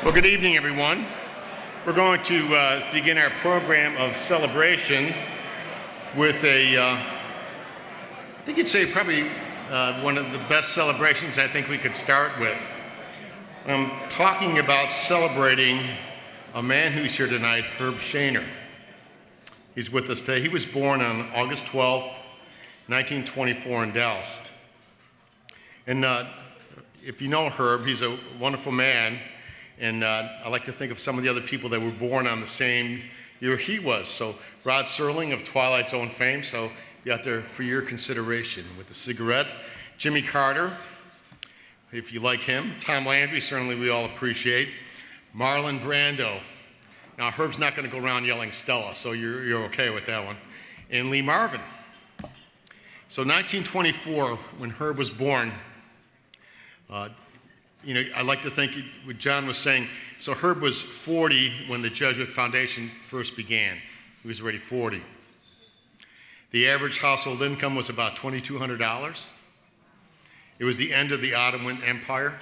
Well, good evening, everyone. We're going to begin our program of celebration with I think you'd say probably one of the best celebrations I think we could start with. I'm talking about celebrating a man who's here tonight, Herb Sheaner. He's with us today. He was born on August 12th, 1924 in Dallas. And if you know Herb, he's a wonderful man. And I like to think of some of the other people that were born on the same year he was. So Rod Serling of Twilight Zone fame, so be out there for your consideration with the cigarette. Jimmy Carter, if you like him. Tom Landry, certainly we all appreciate. Marlon Brando. Now Herb's not going to go around yelling Stella, so you're okay with that one. And Lee Marvin. So 1924, when Herb was born, I like to think what John was saying. So Herb was 40 when the Jesuit Foundation first began. He was already 40. The average household income was about $2,200. It was the end of the Ottoman Empire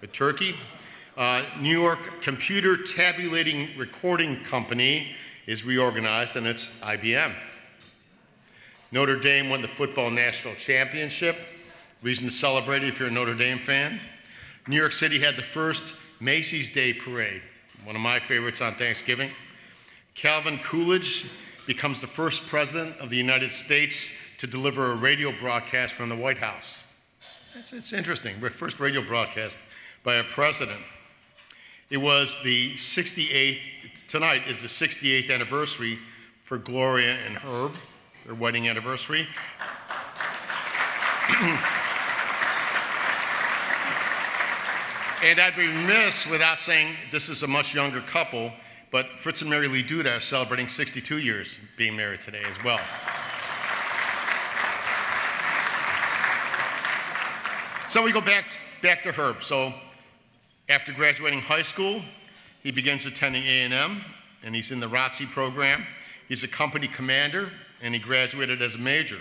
with Turkey. New York Computer Tabulating Recording Company is reorganized, and it's IBM. Notre Dame won the football national championship. Reason to celebrate it if you're a Notre Dame fan. New York City had the first Macy's Day Parade, one of my favorites on Thanksgiving. Calvin Coolidge becomes the first president of the United States to deliver a radio broadcast from the White House. It's interesting, first radio broadcast by a president. It was the 68th, tonight is the 68th anniversary for Gloria and Herb, their wedding anniversary. And I'd be remiss without saying this is a much younger couple, but Fritz and Mary Lee Duda are celebrating 62 years being married today as well. So we go back to Herb. So after graduating high school, he begins attending A&M, and he's in the ROTC program. He's a company commander, and he graduated as a major.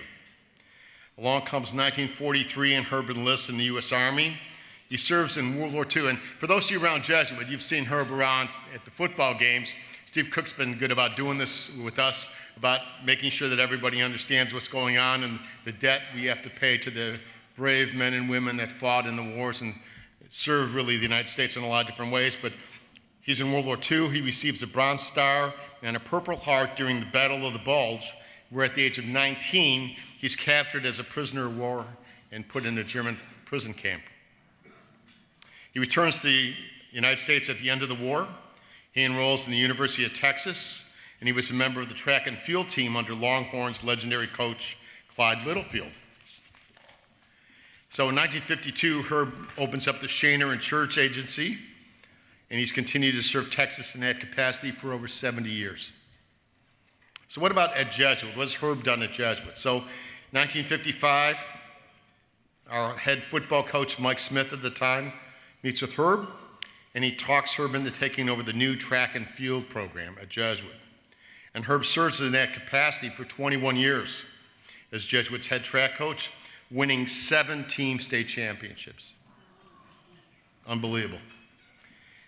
Along comes 1943, and Herb enlists in the U.S. Army. He serves in World War II, and for those of you around Jesuit, you've seen Herb around at the football games. Steve Cook's been good about doing this with us, about making sure that everybody understands what's going on and the debt we have to pay to the brave men and women that fought in the wars and served really the United States in a lot of different ways. But he's in World War II. He receives a Bronze Star and a Purple Heart during the Battle of the Bulge, where at the age of 19, he's captured as a prisoner of war and put in a German prison camp. He returns to the United States at the end of the war. He enrolls in the University of Texas, and he was a member of the track and field team under Longhorns legendary coach Clyde Littlefield. So in 1952, Herb opens up the Sheaner and Church Agency, and he's continued to serve Texas in that capacity for over 70 years. So what about at Jesuit? What has Herb done at Jesuit? So 1955, our head football coach, Mike Smith at the time, meets with Herb, and he talks Herb into taking over the new track and field program at Jesuit. And Herb serves in that capacity for 21 years as Jesuit's head track coach, winning 7 team state championships. Unbelievable.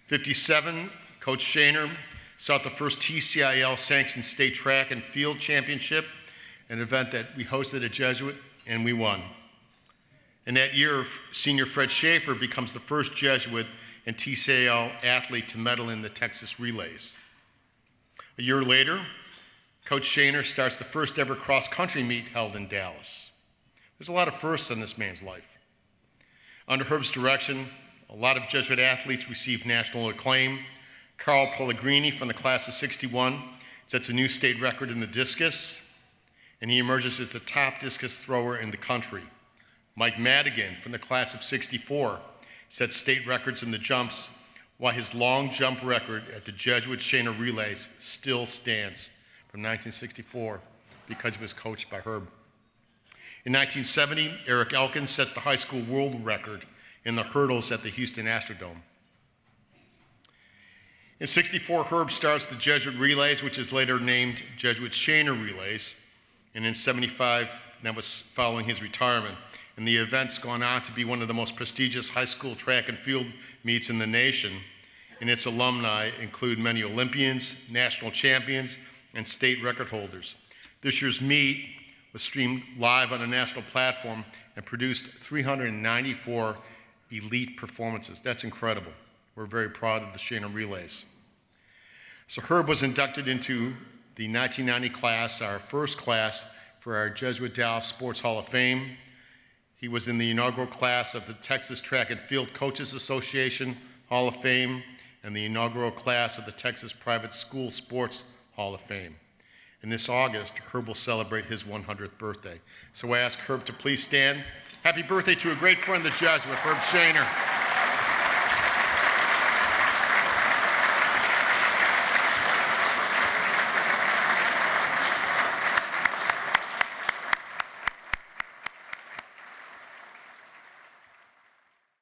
57, Coach Sheaner sought the first TCIL-sanctioned state track and field championship, an event that we hosted at Jesuit, and we won. And that year, senior Fred Schaefer becomes the first Jesuit and TCIL athlete to medal in the Texas relays. A year later, Coach Sheaner starts the first ever cross-country meet held in Dallas. There's a lot of firsts in this man's life. Under Herb's direction, a lot of Jesuit athletes receive national acclaim. Carl Pellegrini from the class of 61 sets a new state record in the discus, and he emerges as the top discus thrower in the country. Mike Madigan from the class of 64 sets state records in the jumps, while his long jump record at the Jesuit Sheaner relays still stands from 1964 because he was coached by Herb. In 1970, Eric Elkins sets the high school world record in the hurdles at the Houston Astrodome. In 64, Herb starts the Jesuit relays, which is later named Jesuit Sheaner relays, and in 75, that was following his retirement. And the event's gone on to be one of the most prestigious high school track and field meets in the nation. and its alumni include many Olympians, national champions, and state record holders. This year's meet was streamed live on a national platform and produced 394 elite performances. That's incredible. We're very proud of the Sheaner Relays. So Herb was inducted into the 1990 class, our first class for our Jesuit Dallas Sports Hall of Fame. He was in the inaugural class of the Texas Track and Field Coaches Association Hall of Fame and the inaugural class of the Texas Private School Sports Hall of Fame. And this August, Herb will celebrate his 100th birthday. So I ask Herb to please stand. Happy birthday to a great friend of the Jesuit, Herb Sheaner.